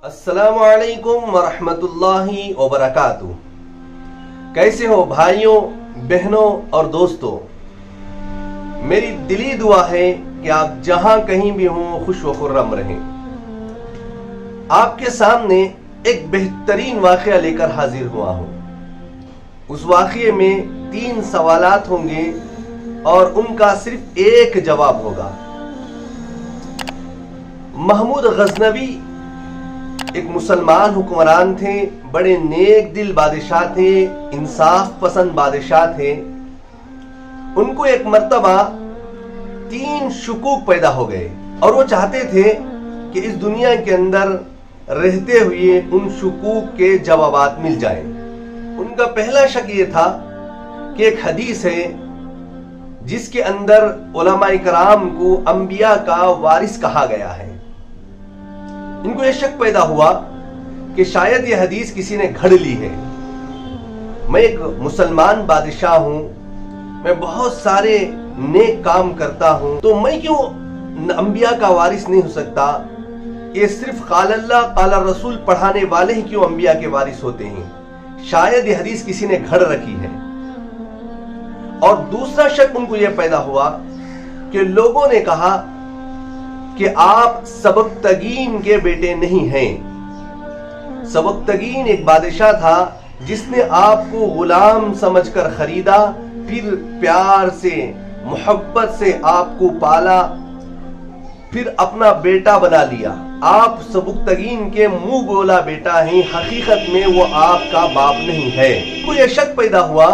अस्सलामु अलैकुम वरहमत उल्लाहि वबरकातुहू। कैसे हो भाइयों, बहनों और दोस्तों। मेरी दिली दुआ है कि आप जहां कहीं भी हों खुश व खुर्रम रहें। आपके सामने एक बेहतरीन वाक़या लेकर हाजिर हुआ हूं। उस वाक़ये में 3 सवालात होंगे और उनका सिर्फ एक जवाब होगा। महमूद गजनवी एक मुसलमान हुक्मरान थे, बड़े नेक दिल बादशाह थे, इंसाफ पसंद बादशाह थे। उनको एक मर्तबा 3 शुकूक पैदा हो गए और वो चाहते थे कि इस दुनिया के अंदर रहते हुए उन शुकूक के जवाबात मिल जाएं। उनका पहला शक ये था कि एक हदीस है जिसके अंदर उलमाए कराम को अंबिया का वारिस कहा गया है। इनको यह शक पैदा हुआ कि शायद यह हदीस किसी ने घड़ ली है। मैं एक मुसलमान बादशाह हूं, मैं बहुत सारे नेक काम करता हूं, तो मैं क्यों अंबिया का वारिस नहीं हो सकता? ये सिर्फ क़ाल अल्लाह क़ाल रसूल पढ़ाने वाले ही क्यों अंबिया के वारिस होते हैं? शायद यह हदीस किसी ने घड़ रखी है। और दूसरा शक उनको यह पैदा हुआ कि लोगों ने कहा कि आप सबकतगीन के बेटे नहीं हैं। सबकतगीन एक बादशाह था जिसने आपको गुलाम समझकर खरीदा, फिर प्यार से मोहब्बत से आपको पाला, फिर अपना बेटा बना लिया। आप सबकतगीन के मुंह बोला बेटा हैं, हकीकत में वो आपका बाप नहीं है। को यह शक पैदा हुआ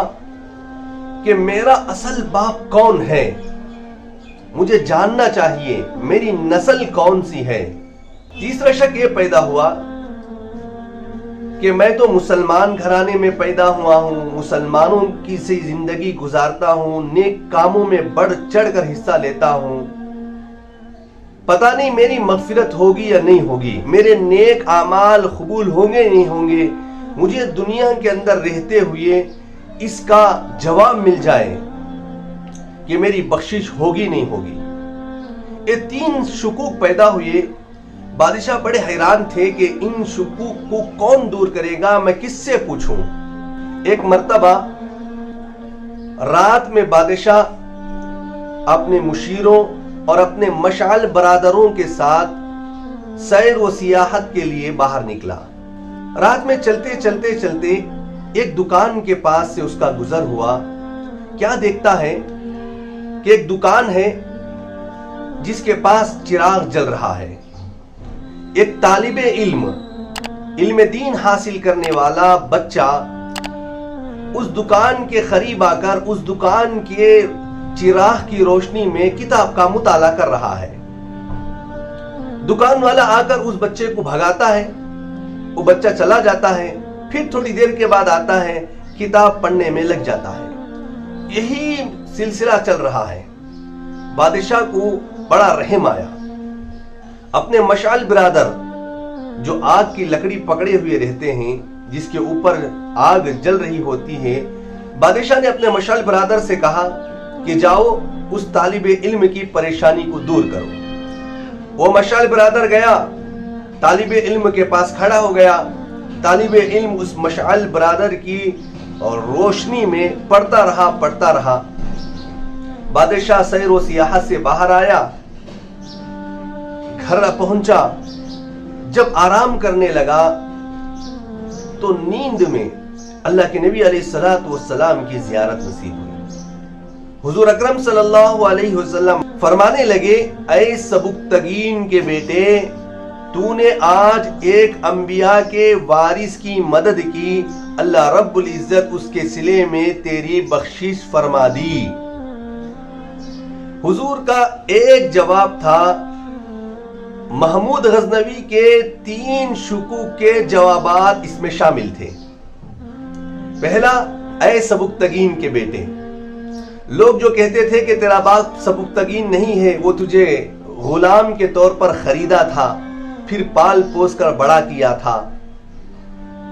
कि मेरा असल बाप कौन है, मुझे जानना चाहिए मेरी नस्ल कौन सी है। तीसरा शक ये पैदा हुआ कि मैं तो मुसलमान घराने में पैदा हुआ हूं, मुसलमानों की सी जिंदगी गुजारता हूं, नेक कामों में बढ़ चढ़ कर हिस्सा लेता हूं, पता नहीं मेरी मगफिरत होगी या नहीं होगी, मेरे नेक आमाल कबूल होंगे या नहीं होंगे। मुझे दुनिया के अंदर रहते हुए इसका जवाब मिल जाए कि मेरी बख्शिश होगी नहीं होगी। ये 3 शुकूक पैदा हुए। बादशाह बड़े हैरान थे कि इन शुकूक को कौन दूर करेगा, मैं किससे पूछूं। एक मर्तबा रात में बादशाह अपने मुशीरों और अपने मशाल बरादरों के साथ सैर व सियाहत के लिए बाहर निकला। रात में चलते चलते चलते एक दुकान के पास से उसका गुजर हुआ। क्या देखता है कि एक दुकान है जिसके पास चिराग जल रहा है। एक तालिबे इल्म दीन हासिल करने वाला बच्चा उस दुकान के करीब आकर उस दुकान के चिराग की रोशनी में किताब का मुताला कर रहा है। दुकान वाला आकर उस बच्चे को भगाता है, वो बच्चा चला जाता है, फिर थोड़ी देर के बाद आता है, किताब पढ़ने में लग जाता है। यही सिलसिला चल रहा है। बादशाह को बड़ा रहम आया। अपने मशाल बिरादर जो आग की लकड़ी पकड़े हुए रहते हैं, जिसके ऊपर आग जल रही होती है, बादशाह ने अपने मशाल बिरादर से कहा कि जाओ उस तालिबे इल्म की परेशानी को दूर करो। वो मशाल बिरादर गया, तालिबे इल्म के पास खड़ा हो गया। तालिबे इल्म उस मशाल बिरादर की और रोशनी में पढ़ता रहा। बादशाह सैर व सियाहत से बाहर आया, घर पहुंचा। जब आराम करने लगा तो नींद में अल्लाह के नबी अलैहिस्सलातु वस्सलाम की जियारत नसीब हुई। हुजूर अकरम सल्लल्लाहु अलैहि वसल्लम फरमाने लगे, ऐ सबकतगीन के बेटे, तूने आज एक अंबिया के वारिस की मदद की, अल्लाह रब्बुल इज्जत उसके सिले में तेरी बख्शिश फरमा दी। हुजूर का एक जवाब था। महमूद गजनवी के 3 शुकूक के जवाबात इसमें शामिल थे। पहला, ऐ सबकतगीन के बेटे। लोग जो कहते थे कि तेरा बाप सबकतगीन नहीं है, वो तुझे गुलाम के तौर पर खरीदा था, फिर पाल पोस कर बड़ा किया था।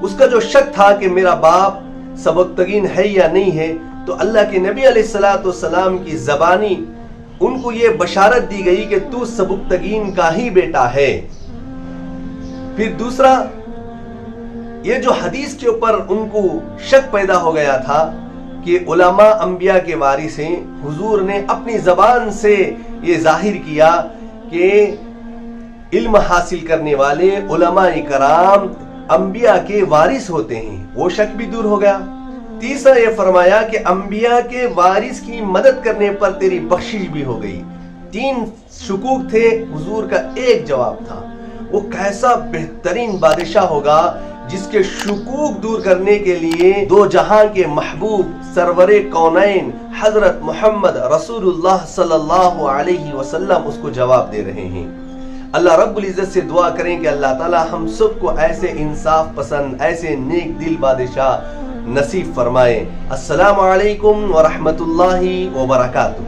उसका जो शक था कि मेरा बाप सबकतगीन है या नहीं है, तो अल्लाह के नबी अलैहिस्सलातु वस्सलाम की ज़बानी उनको ये बशारत दी गई कि तू सबकतगीन का ही बेटा है। پھر دوسرا، یہ جو حدیث کے اوپر ان کو شک پیدا ہو گیا تھا کہ علماء انبیاء کے وارث ہیں، حضور نے اپنی زبان سے یہ ظاہر کیا کہ علم حاصل کرنے والے علماء کرام انبیاء کے وارث ہوتے ہیں، وہ شک بھی دور ہو گیا۔ تیسرا یہ فرمایا کہ انبیاء کے وارث کی مدد کرنے پر تیری بخشش بھی ہو گئی۔ 3 شکوک تھے، حضور کا ایک جواب تھا۔ وہ کیسا بہترین بادشاہ ہوگا جس کے شکوک دور کرنے کے لیے 2 جہاں کے محبوب سرور کونین حضرت محمد رسول اللہ صلی اللہ علیہ وسلم اس کو جواب دے رہے ہیں۔ اللہ رب العزت سے دعا کریں کہ اللہ تعالی ہم سب کو ایسے انصاف پسند، ایسے نیک دل بادشاہ نصیب فرمائے۔ السلام علیکم ورحمۃ اللہ وبرکاتہ۔